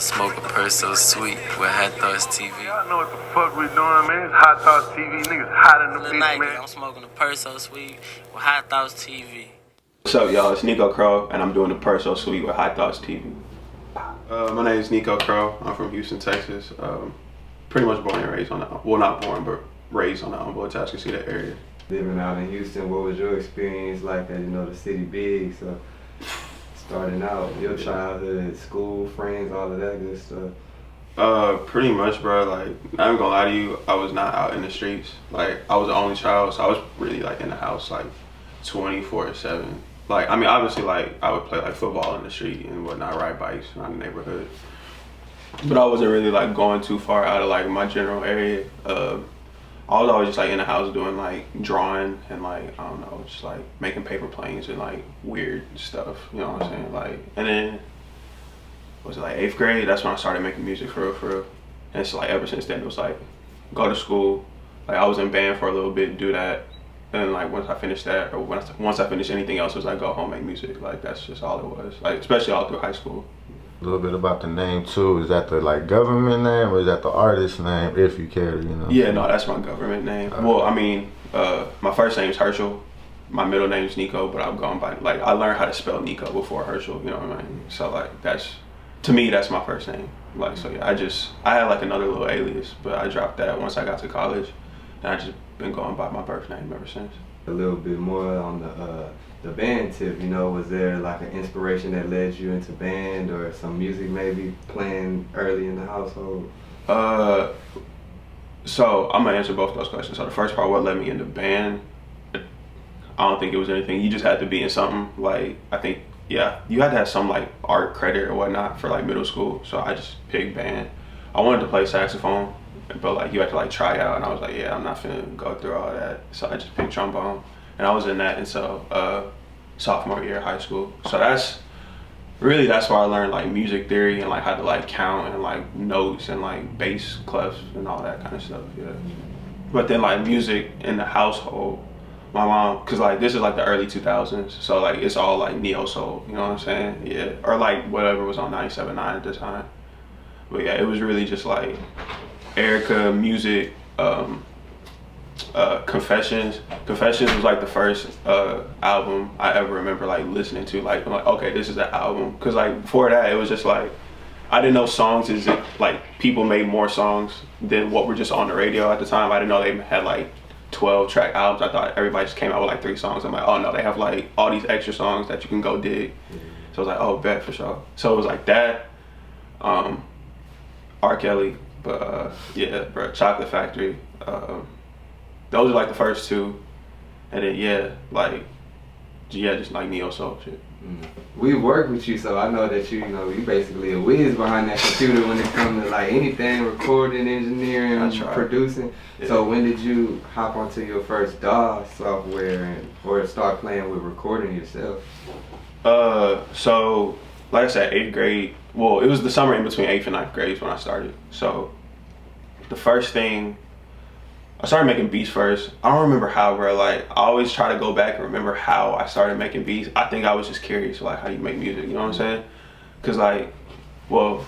Smoke a purse so sweet with Hot Thoughts TV. Y'all know what the fuck we doing, man. It's Hot Thoughts TV. Niggas hot in the bitch, Tonight, man. I'm smoking a purse so sweet with Hot Thoughts TV. What's up, y'all? It's Neeko Crowe, and I'm doing the purse so sweet with Hot Thoughts TV. My name is Neeko Crowe. I'm from Houston, Texas. Pretty much born and raised on the, well, not born, but raised on the Atascocita area. Living out in Houston, what was your experience like? As you know, the city big, so starting out, your childhood, school, friends, all of that good stuff. Pretty much, bro. Like, not even gonna lie to you, I was not out in the streets. Like, I was the only child, so I was really like in the house, like 24/7. Like, I mean, obviously, like I would play like football in the street and whatnot, ride bikes around the neighborhood. But I wasn't really like going too far out of like my general area. I was always just like in the house doing like drawing and like, I don't know, just like making paper planes and like weird stuff, you know what I'm saying? Like, and then, was it like 8th grade? That's when I started making music for real. And so like ever since then, it was like, go to school. Like I was in band for a little bit, do that. And then like once I finished that, or once I finished anything else, it was like go home, make music. Like that's just all it was. Like especially all through high school. A little bit about the name too. Is that the like government name or is that the artist name, if you care to, you know? Yeah, no, that's my government name. Well, I mean, my first name's Herschel. My middle name's Neeko, but I've gone by, like, I learned how to spell Neeko before Herschel, you know what I mean? So like, that's, to me, that's my first name. Like, so yeah, I had like another little alias, but I dropped that once I got to college. And I just been going by my birth name ever since. A little bit more on the band tip, you know, was there like an inspiration that led you into band or some music maybe playing early in the household? So I'm gonna answer both those questions. So the first part, what led me into band, I don't think it was anything. You just had to be in something. Like, I think, yeah, you had to have some like art credit or whatnot for like middle school. So I just picked band. I wanted to play saxophone, but like you had to like try out, and I was like, yeah, I'm not finna go through all that. So I just picked trombone, and I was in that until sophomore year of high school. So that's where I learned like music theory and like how to like count and like notes and like bass clefs and all that kind of stuff. Yeah. But then like music in the household, my mom, cause like this is like the early 2000s, so like it's all like neo soul, you know what I'm saying? Yeah, or like whatever was on 97.9 at the time. But yeah, it was really just like Erica music. Confessions was like the first album I ever remember like listening to. Like, I'm like, okay, this is the album. Cause like before that, it was just like, I didn't know songs is like people made more songs than what were just on the radio at the time. I didn't know they had like 12 track albums. I thought everybody just came out with like 3 songs. I'm like, oh no, they have like all these extra songs that you can go dig. So I was like, oh, bet for sure. So it was like that, R. Kelly, but yeah, bro, Chocolate Factory. Those are like the first 2, and then just like neo soul shit. We work with you, so I know that you basically a whiz behind that computer when it comes to like anything recording, engineering, producing. Yeah. So when did you hop onto your first DAW software or start playing with recording yourself? So like I said, 8th grade. Well, it was the summer in between 8th and 9th grades when I started. So the first thing, I started making beats first. I don't remember how, bro. Like, I always try to go back and remember how I started making beats. I think I was just curious, like, how you make music, you know what I'm saying? Because, like, well,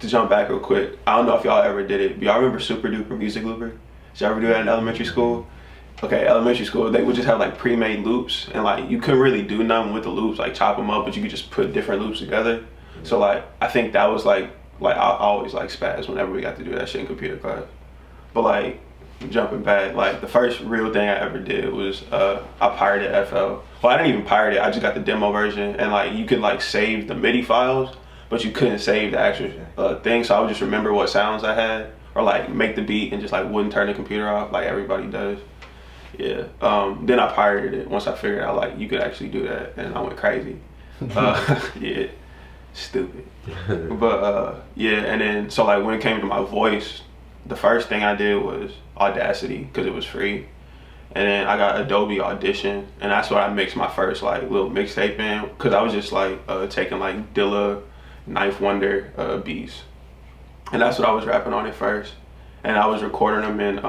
to jump back real quick, I don't know if y'all ever did it, but y'all remember Super Duper Music Looper? Did y'all ever do that in elementary school? Okay, elementary school, they would just have, like, pre-made loops, and, like, you couldn't really do nothing with the loops, like, chop them up, but you could just put different loops together. So, like, I think that was, like I always, like, spaz whenever we got to do that shit in computer class. But, like, jumping back, like the first real thing I ever did was I pirated FL. Well, I didn't even pirate it, I just got the demo version, and like you could like save the MIDI files, but you couldn't save the actual thing, so I would just remember what sounds I had, or like make the beat and just like wouldn't turn the computer off like everybody does. Yeah. Then I pirated it once I figured out like you could actually do that, and I went crazy. Yeah, stupid. But yeah, and then so like when it came to my voice, the first thing I did was Audacity, because it was free, and then I got Adobe Audition, and that's what I mixed my first like little mixtape in, because I was just like taking like Dilla, Knife Wonder beats, and that's what I was rapping on at first, and I was recording them in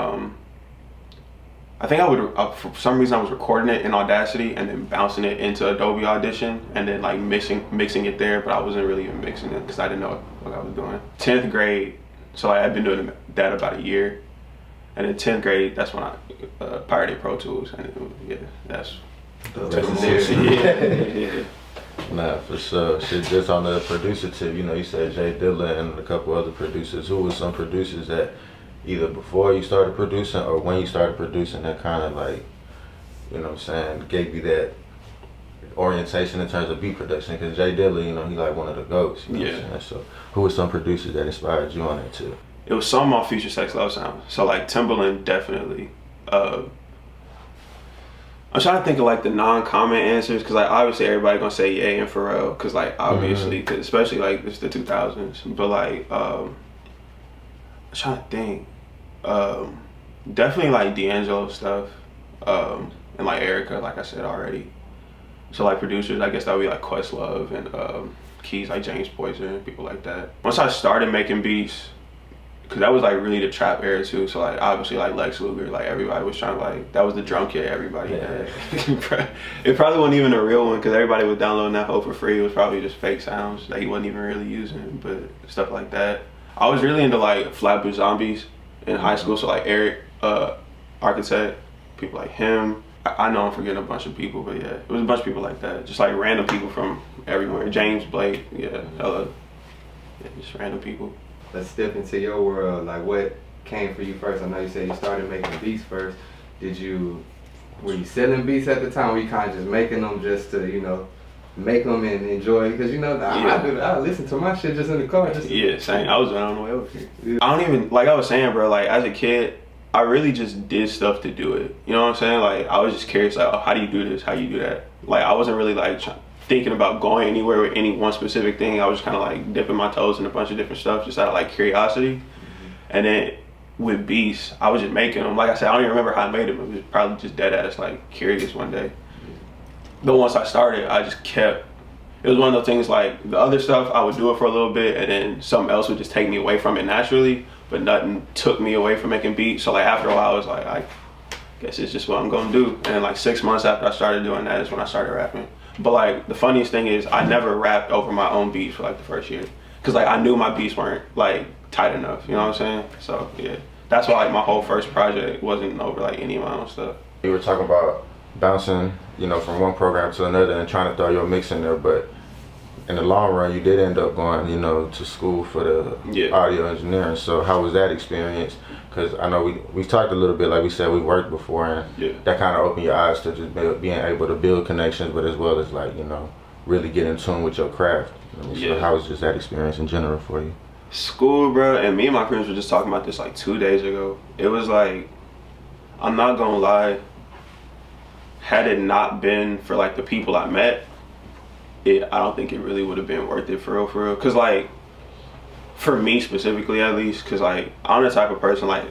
I think for some reason I was recording it in Audacity and then bouncing it into Adobe Audition and then like mixing it there, but I wasn't really even mixing it because I didn't know fuck I was doing. 10th grade, so like, I've been doing that about a year. And in 10th grade, that's when I pirated Pro Tools. And yeah, that's yeah. Nah, for sure. Shit, just on the producer tip, you know, you said J Dilla and a couple other producers. Who were some producers that either before you started producing or when you started producing that kind of like, you know what I'm saying, gave you that orientation in terms of beat production? Because J Dilla, you know, he like one of the GOATs. You know what I'm saying? So who were some producers that inspired you on that too? It was some off Future Sex Love Sound. So like Timbaland definitely. I'm trying to think of like the non-comment answers, because like obviously everybody gonna say Ye and Pharrell, because like obviously, cause especially like it's the 2000s. But like I'm trying to think. Definitely like D'Angelo stuff, and like Erica, like I said already. So like producers, I guess that would be like Questlove and Keys, like James Poyser, people like that. Once I started making beats, because that was like really the trap era too, so like obviously like Lex Luger, like everybody was trying to like, that was the drum kit everybody had. It probably wasn't even a real one, because everybody was downloading that hoe for free. It was probably just fake sounds that he wasn't even really using, but stuff like that. I was really into like Flatbush Zombies in high school, so like Eric, Architect, people like him. I know I'm forgetting a bunch of people, but yeah, it was a bunch of people like that. Just like random people from everywhere. James Blake, yeah, just random people. Let's step into your world. Like, what came for you first? I know you said you started making beats first. Were you selling beats at the time? Or were you kind of just making them just to, you know, make them and enjoy? Because you know, I listen to my shit just in the car. Yeah, same. I was on the way over here. Yeah. I don't even, like I was saying, bro, like as a kid, I really just did stuff to do it. You know what I'm saying? Like I was just curious, like, oh, how do you do this? How do you do that? Like I wasn't really like thinking about going anywhere with any one specific thing. I was just kind of like dipping my toes in a bunch of different stuff just out of like curiosity. And then with beats, I was just making them. Like I said, I don't even remember how I made them. It was probably just dead ass like curious one day. But once I started, I just kept, it was one of those things like the other stuff, I would do it for a little bit and then something else would just take me away from it naturally, but nothing took me away from making beats. So like after a while, I was like, I guess it's just what I'm gonna do. And like 6 months after I started doing that is when I started rapping. But like the funniest thing is I never rapped over my own beats for like the first year, because like I knew my beats weren't like tight enough, you know what I'm saying? So yeah, that's why like my whole first project wasn't over like any of my own stuff. You were talking about bouncing, you know, from one program to another and trying to throw your mix in there, but in the long run you did end up going, you know, to school for the audio engineering. So how was that experience? Because I know we talked a little bit, like we said, we worked before, and that kind of opened your eyes to just being able to build connections, but as well as like, you know, really get in tune with your craft. So how was just that experience in general for you? School, bro, and me and my friends were just talking about this like 2 days ago. It was like, I'm not gonna lie, had it not been for like the people I met, I don't think it really would have been worth it for real. Cause like, for me specifically at least, cause like I'm the type of person, like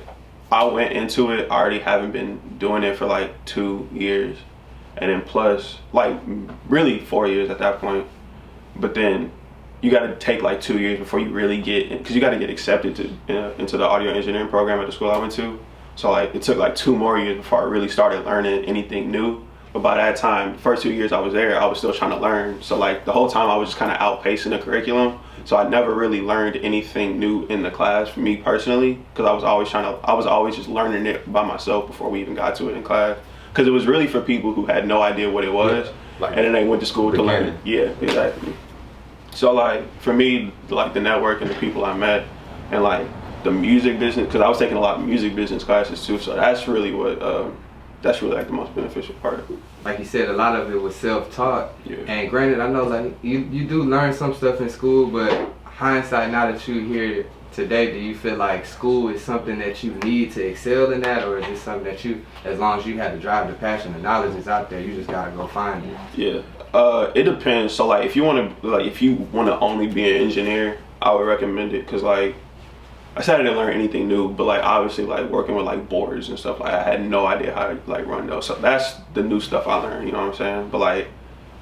I went into it already having been doing it for like 2 years, and then plus like really 4 years at that point. But then you got to take like 2 years before you really get in, because you got to get accepted to into the audio engineering program at the school I went to. So like it took like 2 more years before I really started learning anything new. But by that time, the first 2 years I was there, I was still trying to learn. So like the whole time I was just kind of outpacing the curriculum. So I never really learned anything new in the class for me personally, because I was always just learning it by myself before we even got to it in class. Because it was really for people who had no idea what it was, and then they went to school to learn it. Yeah, exactly. So like for me, like the network and the people I met, and like the music business, because I was taking a lot of music business classes too. So that's really what that's really like the most beneficial part of it. Like you said, a lot of it was self-taught. Yeah. And granted, I know like you do learn some stuff in school, but hindsight, now that you're here today, do you feel like school is something that you need to excel in that, or is it something that you, as long as you have the drive, the passion, the knowledge is out there, you just gotta go find it? Yeah, it depends. So like if you want to only be an engineer, I would recommend it, because like I said, I didn't learn anything new, but like obviously like working with like boards and stuff, like I had no idea how to like run those. So that's the new stuff I learned, you know what I'm saying? But like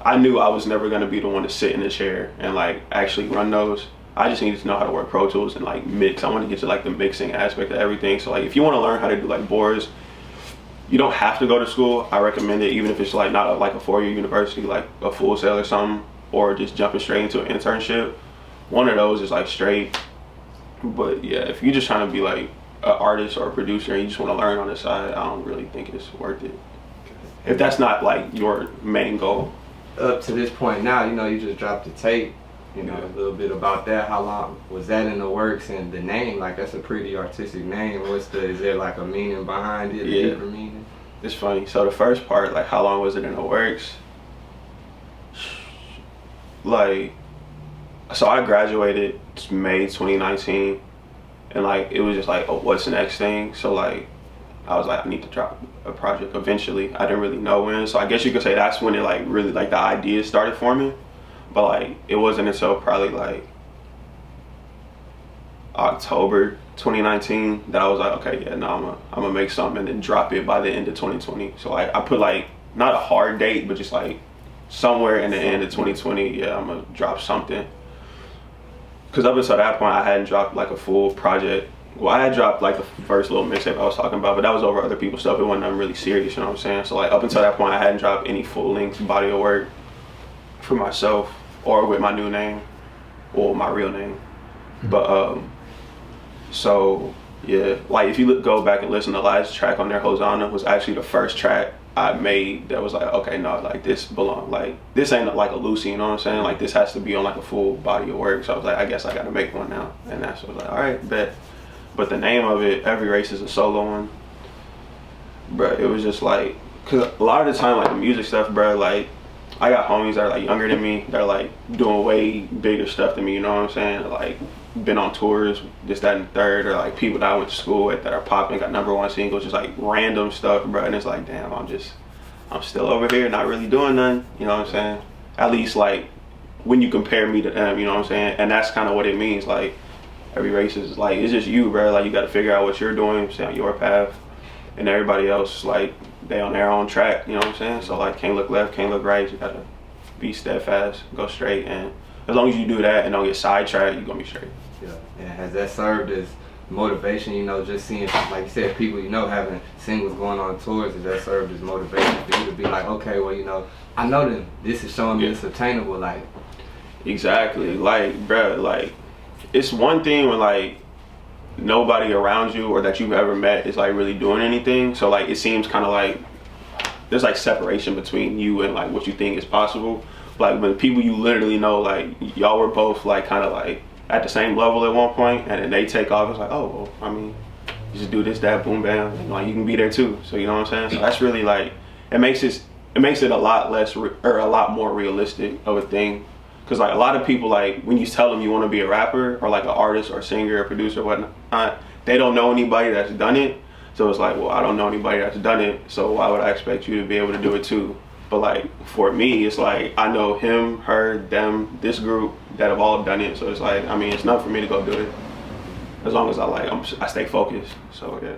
I knew I was never gonna be the one to sit in the chair and like actually run those. I just needed to know how to work Pro Tools and like mix. I want to get to like the mixing aspect of everything. So like if you want to learn how to do like boards, you don't have to go to school. I recommend it, even if it's like not like a 4-year university, like a Full Sail or something, or just jumping straight into an internship. one of those is like straight. But yeah, if you're just trying to be like an artist or a producer and you just want to learn on the side, I don't really think it's worth it. If that's not like your main goal. Up to this point now, you know, you just dropped the tape. You know, a little bit about that. How long was that in the works? And the name, like, that's a pretty artistic name. Is there like a meaning behind it? Yeah. A deeper meaning? It's funny. So the first part, like, how long was it in the works? Like, so I graduated May 2019, and like it was just like, oh, what's the next thing? So like, I was like, I need to drop a project eventually. I didn't really know when, so I guess you could say that's when it like really like the ideas started forming. But like it wasn't until probably like October 2019 that I was like, okay, yeah, no, I'm gonna make something and then drop it by the end of 2020. So like I put like not a hard date, but just like somewhere in the end of 2020, yeah, I'm gonna drop something. Cause up until that point, I hadn't dropped like a full project. Well, I had dropped like the first little mixtape I was talking about, but that was over other people's stuff. It wasn't nothing really serious, you know what I'm saying? So like up until that point, I hadn't dropped any full-length body of work for myself or with my new name or my real name. But so yeah, like if you go back and listen, the last track on there, Hosanna, was actually the first track I made that was like, okay, no, like this belong, like this ain't like a Lucy, you know what I'm saying? Like this has to be on like a full body of work. So I was like, I guess I gotta make one now. And that's what I was like, all right, bet. But the name of it, Every Race is a Solo one. But it was just like, cause a lot of the time, like the music stuff, bro, like I got homies that are like younger than me, that are like doing way bigger stuff than me, you know what I'm saying? Like been on tours, this, that, and the third, or like people that I went to school with that are popping, got #1 singles, just like random stuff, bro. And it's like, damn, I'm still over here not really doing nothing, you know what I'm saying? At least like when you compare me to them, you know what I'm saying? And that's kind of what it means, like every race is like, it's just you, bro. Like you got to figure out what you're doing, stay on your path, and everybody else, like they on their own track, you know what I'm saying? So like can't look left, can't look right, you gotta be steadfast, go straight, and as long as you do that and don't get sidetracked, you're gonna be straight. Yeah, and has that served as motivation, you know, just seeing, like you said, people, you know, having singles going on tours, has that served as motivation for you to be like, okay, well, you know, I know that this is showing me it's obtainable, like. Exactly, like, bro, like, it's one thing when, like, nobody around you or that you've ever met is, like, really doing anything, so, like, it seems kind of like there's, like, separation between you and, like, what you think is possible. Like, when people you literally know, like, y'all were both, like, kind of, like, at the same level at one point, and then they take off, it's like, oh, well, I mean, you just do this, that, boom, bam, and like you can be there too. So you know what I'm saying? So that's really like, it makes it a lot less or a lot more realistic of a thing. Cause like a lot of people, like when you tell them you want to be a rapper or like an artist or a singer or producer or whatnot, they don't know anybody that's done it. So it's like, well, I don't know anybody that's done it, so why would I expect you to be able to do it too? But like for me, it's like I know him, her, them, this group that have all done it. So it's like, I mean, it's not for me to go do it as long as I stay focused. So yeah.